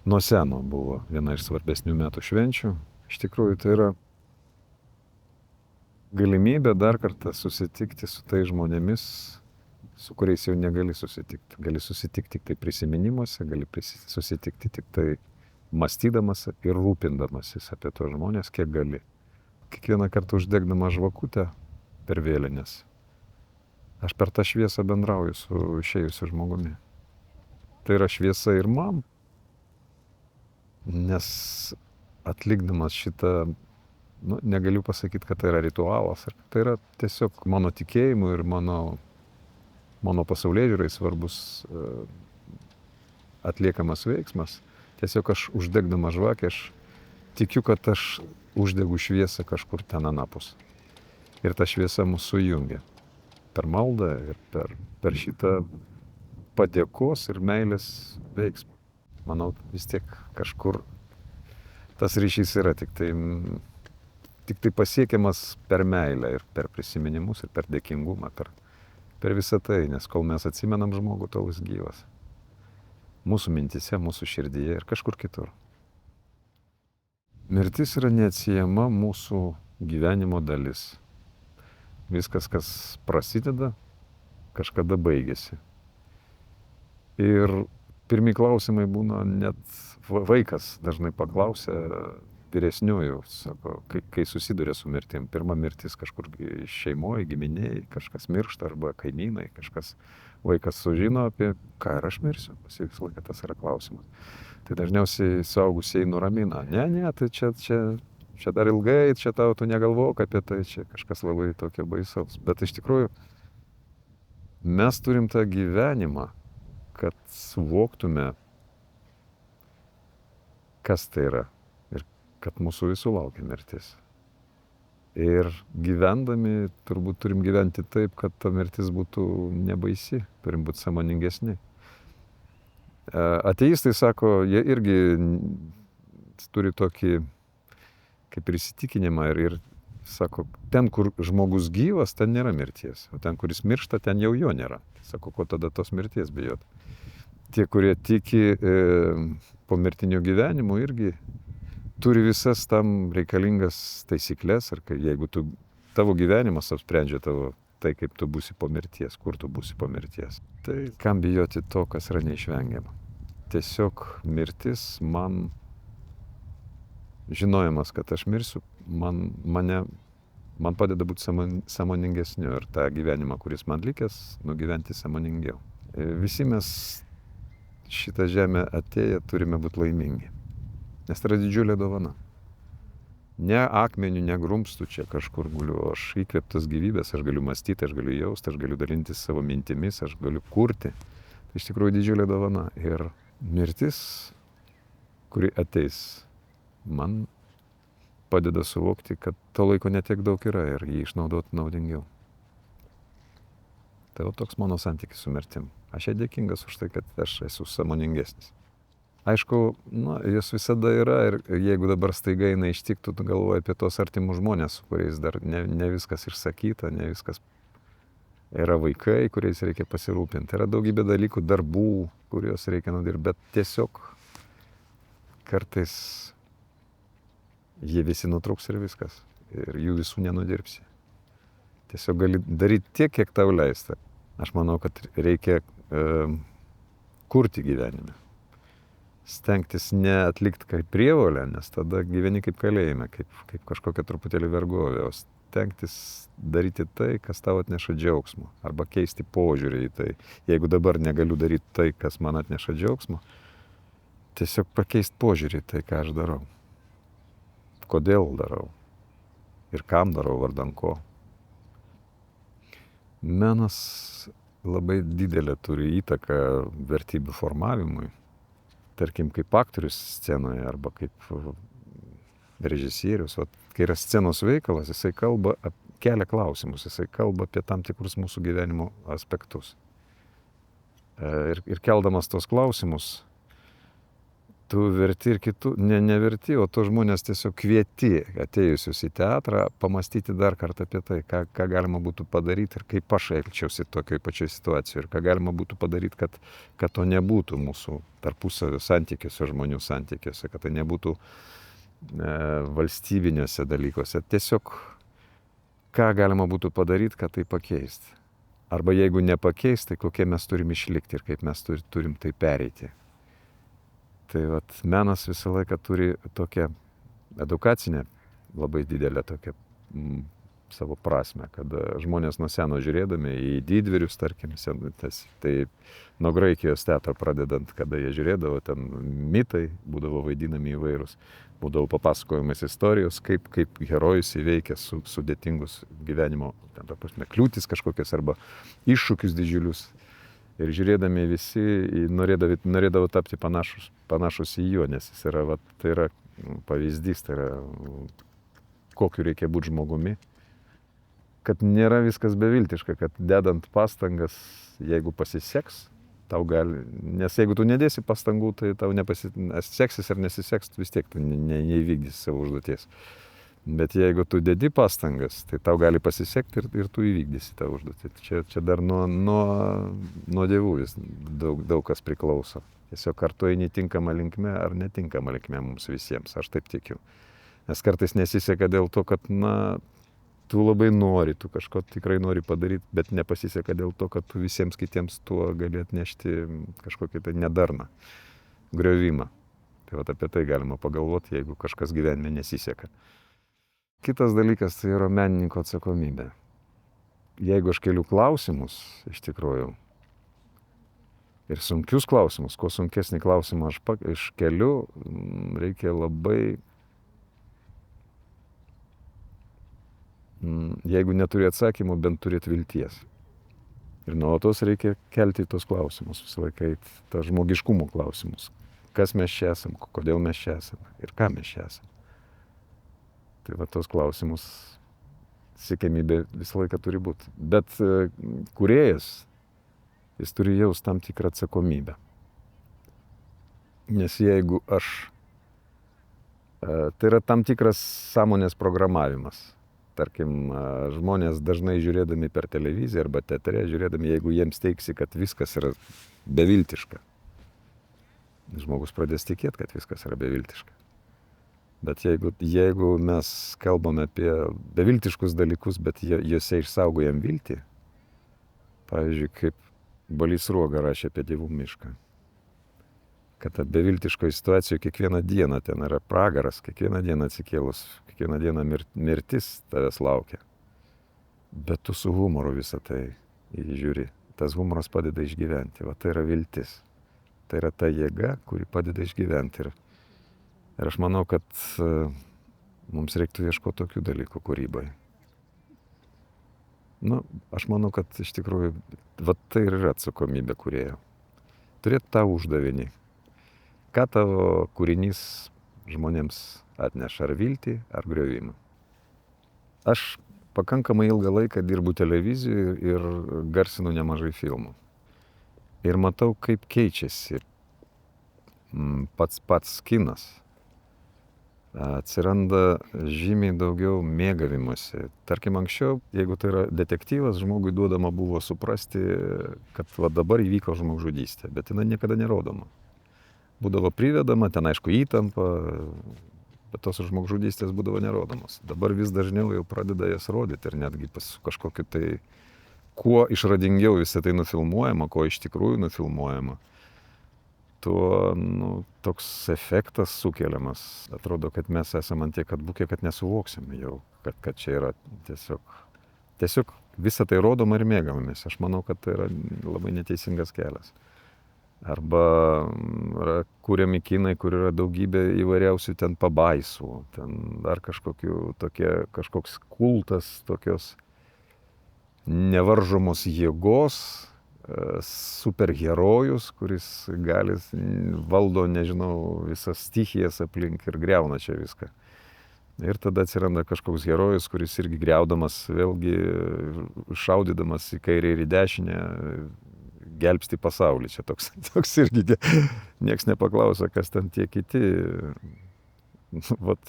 nuo seno buvo viena iš svarbesnių metų švenčių. Iš tikrųjų, tai yra galimybė dar kartą susitikti su tais žmonėmis, su kuriais jau negali susitikti. Gali susitikti tik tai prisiminimuose, gali susitikti tik tai mąstydamas ir rūpindamasis apie tos žmonės, kiek gali. Kiekvieną kartą uždegdama žvakutę per vėlinės, aš per tą šviesą bendrauju su išėjusiu žmogumi. Tai yra šviesa ir man, nes atlikdamas šitą, negaliu pasakyti, kad tai yra ritualas, tai yra tiesiog mano tikėjimu ir mano pasaulėžiūrai svarbus atliekamas veiksmas. Tiesiog aš uždegdama žvakę, aš tikiu, kad aš uždegu šviesą kažkur ten anapus. Ir ta šviesa mūsų sujungia per maldą ir per šitą padėkos ir meilės veiksmą. Manau, vis tiek kažkur tas ryšys yra tik tai pasiekiamas per meilę ir per prisiminimus ir per dėkingumą, per visą tai, nes kol mes atsimenam žmogų, tol jis gyvas. Mūsų mintise, mūsų širdyje ir kažkur kitur. Mirtis yra neatsiejama mūsų gyvenimo dalis. Viskas, kas prasideda, kažkada baigėsi. Ir pirmi klausimai būna, net vaikas dažnai paklausia vyresniųjų, sako, kai susiduria su mirtim. Pirma mirtis kažkur šeimoje, giminėje, kažkas miršta arba kaimynai, vaikas sužino apie ką ir aš mirsiu. Visą laiką tas yra klausimas. Tai dažniausiai suaugusieji nuramina. Ne, tai čia dar ilgai, čia tu negalvok apie tai, čia kažkas labai tokio baisaus. Bet iš tikrųjų mes turim tą gyvenimą, kad suvoktume, kas tai yra ir kad mūsų visų laukia mirtis. Ir gyvendami turbūt turim gyventi taip, kad ta mirtis būtų nebaisi, turim būti sąmoningesni. Ateistai sako, jie irgi turi tokį kaip ir įsitikinimą ir sako, ten, kur žmogus gyvas, ten nėra mirties, o ten, kuris miršta, ten jau jo nėra. Sako, ko tada tos mirties bijot? Tie, kurie tiki pomirtinio gyvenimo, irgi turi visas tam reikalingas taisyklės, ar jeigu tavo gyvenimas apsprendžia tai, kaip tu būsi po mirties, kur tu būsi po mirties. Tai kam bijoti to, kas yra neišvengiama? Tiesiog mirtis man, žinojimas, kad aš mirsiu, man padeda būti sąmoningesniu ir tą gyvenimą, kuris man likęs, nugyventi sąmoningiau. Visi mes šitą žemę atėję turime būti laimingi, nes tai yra didžiulė dovana. Ne akmeniu, ne grumstu čia kažkur guliu, aš įkvėptas gyvybės, aš galiu mąstyti, aš galiu jausti, aš galiu dalintis savo mintimis, aš galiu kurti. Tai iš tikrųjų didžiulė dovana. Ir mirtis, kuri ateis, man padeda suvokti, kad to laiko netiek daug yra ir jį išnaudoti naudingiau. Tai toks mano santykis su mirtim. Aš jai dėkingas už tai, kad aš esu sąmoningesnis. Aišku, jos visada yra ir jeigu dabar staiga jinai ištiktų, tu galvoji apie tos artimus žmonės, su kuriais dar ne viskas išsakyta, ne viskas. Yra vaikai, kuriais reikia pasirūpinti. Yra daugybė dalykų, darbų, kuriuos reikia nudirbti, bet tiesiog kartais jie visi nutrūks ir viskas. Ir jų visų nenudirbsi. Tiesiog gali daryti tiek, kiek tau leista. Aš manau, kad reikia kurti gyvenime. Stengtis neatlikti kaip prievolę, nes tada gyveni kaip kalėjime, kaip kažkokia truputėlį vergovė, o stengtis daryti tai, kas tau atneša džiaugsmo, arba keisti požiūrį į tai. Jeigu dabar negaliu daryti tai, kas man atneša džiaugsmo, tiesiog pakeisti požiūrį į tai, ką aš darau. Kodėl darau ir kam darau, vardan ko. Menas labai didelę turi įtaką vertybių formavimui. Tarkim, kaip aktorius scenoje arba kaip režisierius. Kai yra scenos veikalas, jisai kelia klausimus, jisai kalba apie tam tikrus mūsų gyvenimo aspektus. Ir keldamas tos klausimus, tu verti ir kitų, neverti, o to žmonės tiesiog kvieti atėjusius į teatrą pamastyti dar kartą apie tai, ką galima būtų padaryti ir kaip aš elgčiausi tokioj pačioj situacijoje ir ką galima būtų padaryti, kad to nebūtų mūsų tarpusavio santykiuose, žmonių santykiuose, kad tai nebūtų valstybiniuose dalykuose. Tiesiog ką galima būtų padaryti, kad tai pakeisti. Arba jeigu nepakeisti, tai kokie mes turim išlikti ir kaip mes turim tai pereiti. Tai vat, menas visą laiką turi tokią edukacinę, labai didelę tokią savo prasme, kad žmonės nuo seno žiūrėdami į didvyrius, tarkim, tai nuo Graikijos teatro pradedant, kada jie žiūrėdavo, ten mitai būdavo vaidinami įvairūs, būdavo papasakojamas istorijos, kaip herojus įveikia sudėtingus gyvenimo, kliūtis kažkokias arba iššūkius didžiulius. Ir žiūrėdami visi norėdavo tapti panašus į juo, nes jis yra, tai yra pavyzdys, tai yra kokiu reikia būti žmogumi. Kad nėra viskas beviltiška, kad dedant pastangas, jeigu pasiseks, tau gali, nes jeigu tu nedėsi pastangų, tai tau seksis ar nesiseks, vis tiek tu neįvykdysi savo užduoties. Bet jeigu tu dedi pastangas, tai tau gali pasisekti ir tu įvykdysi tą užduotį. Čia dar nuo dievų vis daug kas priklauso. Tiesiog ar tu eini tinkamą linkme ar netinkamą linkme mums visiems, aš taip tikiu. Nes kartais nesiseka dėl to, kad tu labai nori, tu kažko tikrai nori padaryti, bet nepasiseka dėl to, kad tu visiems kitiems tuo gali atnešti kažkokį tai nedarną, griovimą. Tai vat apie tai galima pagalvoti, jeigu kažkas gyvenime nesiseka. Kitas dalykas tai yra menininko atsakomybė. Jeigu aš keliu klausimus, iš tikrųjų, ir sunkius klausimus, kuo sunkesnį klausimą aš iškeliu, reikia labai, jeigu neturi atsakymų, bent turėti vilties. Ir nuolatos reikia kelti tos klausimus, visą laiką tą žmogiškumo klausimus. Kas mes čia esam, kodėl mes čia esam ir ką mes čia esam. Tai va tos klausimus siekiamybė visą laiką turi būti. Bet kūrėjas, jis turi jaust tam tikrą atsakomybę. Nes jeigu tai yra tam tikras sąmonės programavimas. Tarkim, žmonės dažnai žiūrėdami per televiziją arba teatre, žiūrėdami, jeigu jiems teiksi, kad viskas yra beviltiška. Žmogus pradės tikėti, kad viskas yra beviltiška. Bet jeigu mes kalbame apie beviltiškus dalykus, bet juose išsaugojam viltį, pavyzdžiui, kaip Balys Sruoga rašė apie Dievų mišką, kad ta beviltiškoje situacijoje kiekvieną dieną ten yra pragaras, kiekvieną dieną atsikėlus, kiekvieną dieną mirtis tavęs laukia. Bet tu su humoru visą tai žiūri. Tas humoras padeda išgyventi. Va tai yra viltis. Tai yra ta jėga, kuri padeda išgyventi. Ir aš manau, kad mums reiktų ieškoti tokių dalykų kūrybai. Aš manau, kad iš tikrųjų, va tai ir yra atsakomybė kūrėjo. Turėti tą uždavinį. Ką tavo kūrinys žmonėms atneša, ar viltį, ar griovimą. Aš pakankamai ilgą laiką dirbu televizijoje ir garsinu nemažai filmų. Ir matau, kaip keičiasi pats kinas. Atsiranda žymiai daugiau mėgavimosi. Tarkim, anksčiau, jeigu tai yra detektyvas, žmogui duodama buvo suprasti, kad va dabar įvyko žmogžudystė, bet jinai niekada nerodoma. Būdavo privedama, ten aišku įtampa, bet tos žmogžudystės būdavo nerodomos. Dabar vis dažniau jau pradeda jas rodyti ir netgi pas kažkokiu tai, kuo išradingiau visą tai nufilmuojama, kuo iš tikrųjų nufilmuojama. Tuo toks efektas sukeliamas. Atrodo, kad mes esame ant tiek atbukę, kad nesuvoksim jau, kad čia yra tiesiog visą tai rodoma ir mėgavomės. Aš manau, kad tai yra labai neteisingas kelias. Arba yra kuriami kinai, kur yra daugybė įvairiausių ten pabaisų, ten dar kažkoks kultas tokios nevaržomos jėgos, superherojus, kuris valdo, nežinau, visas stichijas aplink ir griauna čia viską. Ir tada atsiranda kažkoks herojus, kuris irgi griaudamas, vėlgi šaudydamas į kairę ir į dešinę, gelbsti pasaulį. Čia toks irgi nieks nepaklausia, kas ten tie kiti. Vat,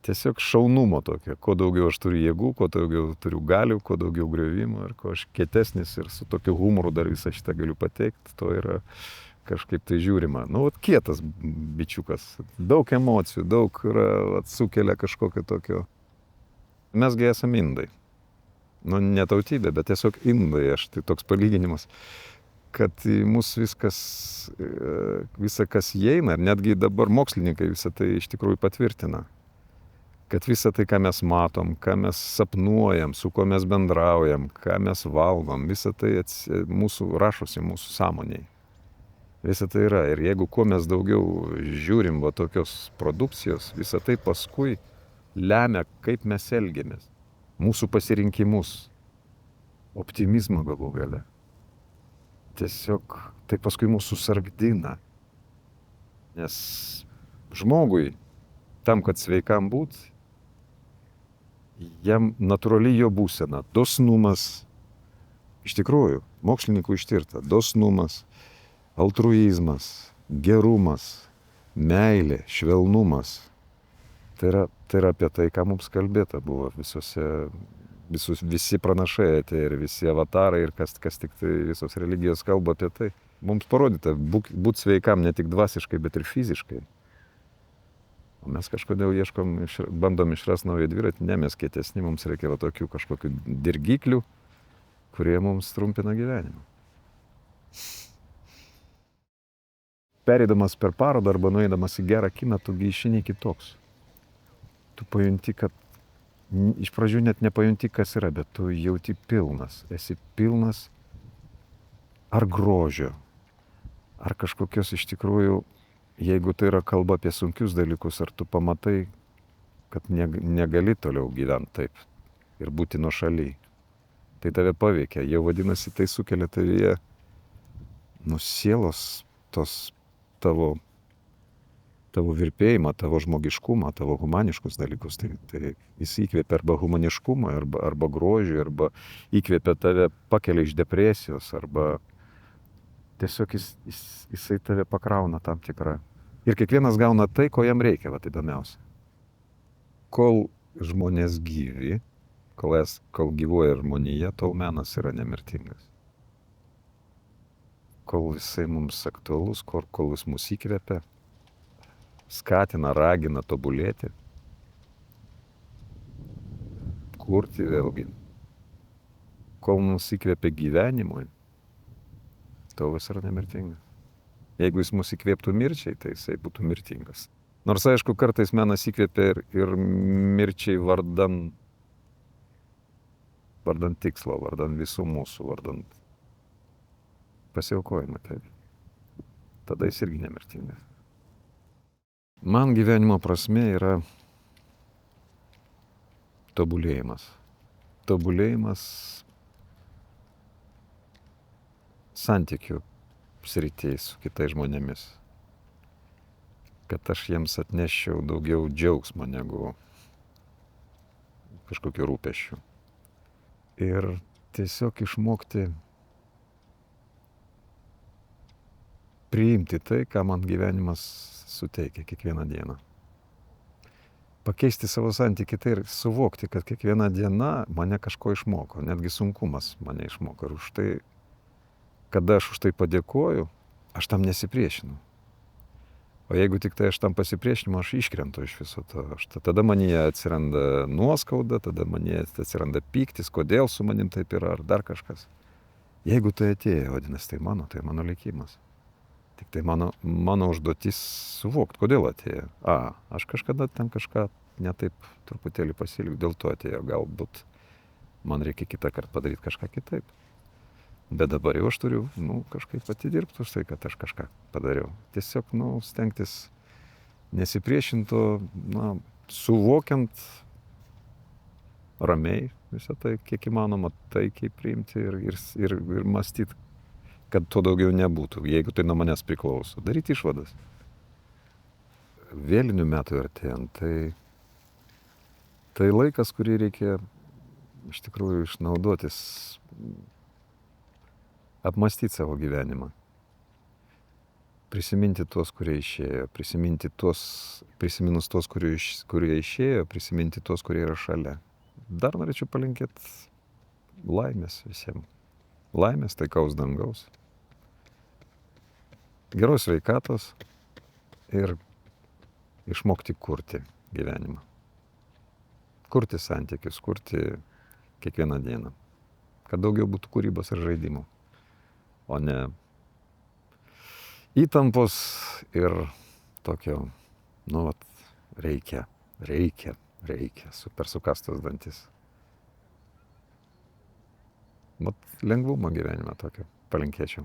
tiesiog šaunumo tokio. Kuo daugiau aš turiu jėgų, kuo daugiau turiu galių, kuo daugiau griovimo ir kuo aš kietesnis ir su tokiu humoru dar visą šitą galiu pateikti, to yra kažkaip tai žiūrima. Nu, vat kietas bičiukas. Daug emocijų, daug yra, vat, sukelia kažkokio tokio. Mesgi esame indai. Nu, ne tautybė, bet tiesiog indai. Aš tai toks palyginimas, kad į mus viskas, visa kas įeina, ir netgi dabar mokslininkai visą tai iš tikrųjų patvirtina. Kad visą tai, ką mes matom, ką mes sapnuojam, su kuo mes bendraujam, ką mes valgom, visą tai mūsų rašosi mūsų sąmoniai. Visą tai yra. Ir jeigu kuo mes daugiau žiūrim va tokios produkcijos, visą tai paskui lemia, kaip mes elgiamės. Mūsų pasirinkimus. Optimizmą galų gale. Tiesiog tai paskui mūsų sargdina. Nes žmogui, tam, kad sveikam būt, jam natūraliai jo būsena, dosnumas, iš tikrųjų, mokslininkų ištirta, dosnumas, altruizmas, gerumas, meilė, švelnumas. Tai yra apie tai, ką mums kalbėta buvo visi pranašai atėjo ir visi avatarai ir kas tik tai visos religijos kalba apie tai. Mums parodyta, būt sveikam ne tik dvasiškai, bet ir fiziškai. O mes kažkodėl bandom išrasti naują dviratį, ne mes kietesni, mums reikia va tokių kažkokių dirgiklių, kurie mums trumpina gyvenimą. Pereidamas per parodą arba nueidamas į gerą kiną, tu išeini kitoks. Tu pajunti, kad iš pradžių net nepajunti, kas yra, bet tu jauti pilnas. Esi pilnas ar grožio, ar kažkokios iš tikrųjų, jeigu tai yra kalba apie sunkius dalykus, ar tu pamatai, kad negali toliau gyventi taip ir būti nuošaly. Tai tave paveikia, jau vadinasi, tai sukelia tavyje sielos tos tavo virpėjimą, tavo žmogiškumą, tavo humaniškus dalykus. Tai jis įkvėpia arba humaniškumą, arba grožį, arba įkvėpia tave, pakelia iš depresijos, arba tiesiog jisai tave pakrauna tam tikrą. Ir kiekvienas gauna tai, ko jam reikia, va tai įdomiausia. Kol žmonės gyvi, kol gyvuoja žmonija, tol menas yra nemirtingas. Kol jisai mums aktualus, kol jis mus įkvėpia, skatina, ragina tobulėti, kurti vėlgi. Kol mus įkvėpia gyvenimui, tol jis yra nemirtingas. Jeigu jis mus įkvėptų mirčiai, tai jisai būtų mirtingas. Nors aišku, kartais menas įkvėpia ir mirčiai vardan tikslo, vardan visų mūsų, vardan pasiaukojimą. Tai tada jis irgi nemirtingas. Man gyvenimo prasmė yra tobulėjimas. Tobulėjimas santykių srityje su kitais žmonėmis. Kad aš jiems atnešiau daugiau džiaugsmo negu kažkokių rūpesčių. Ir tiesiog išmokti priimti tai, ką man gyvenimas suteikia kiekvieną dieną. Pakeisti savo santykį tai ir suvokti, kad kiekviena diena mane kažko išmoko, netgi sunkumas mane išmoko. Ir už tai, kada aš už tai padėkoju, aš tam nesipriešinu. O jeigu tik tai aš tam pasipriešinimu, aš iškrentu iš viso to. Tada manyje atsiranda nuoskauda, tada manyje atsiranda pyktis, kodėl su manim taip yra, ar dar kažkas. Jeigu tai atėjo, vadinasi, tai mano likimas. Tik tai mano užduotis suvokti, kodėl atėjo. Aš kažkada ten kažką netaip truputėlį pasielgiau, dėl to atėjo. Galbūt man reikia kitą kartą padaryti kažką kitaip. Bet dabar jau aš turiu kažkaip atidirbti už tai, kad aš kažką padariau. Tiesiog stengtis nesipriešinti, suvokiant ramiai visą tai, kiek įmanoma, taikiai priimti ir mąstyti, kad to daugiau nebūtų, jeigu tai nuo manęs priklauso. Daryti išvadas. Vėlinių metų artėjant, tai laikas, kurį reikia iš tikrųjų išnaudotis apmąstyti savo gyvenimą. Prisiminti tuos, kurie išėjo, prisiminus tuos, kurie išėjo, prisiminti tuos, kurie yra šalia. Dar norėčiau palinkėti laimės visiems. Laimės, taikaus dangaus, geros sveikatos ir išmokti kurti gyvenimą. Kurti santykius, kurti kiekvieną dieną. Kad daugiau būtų kūrybos ir žaidimų, o ne įtampos ir tokio, reikia, super sukastas dantis. Lengvumo gyvenime tokio palinkėčiau.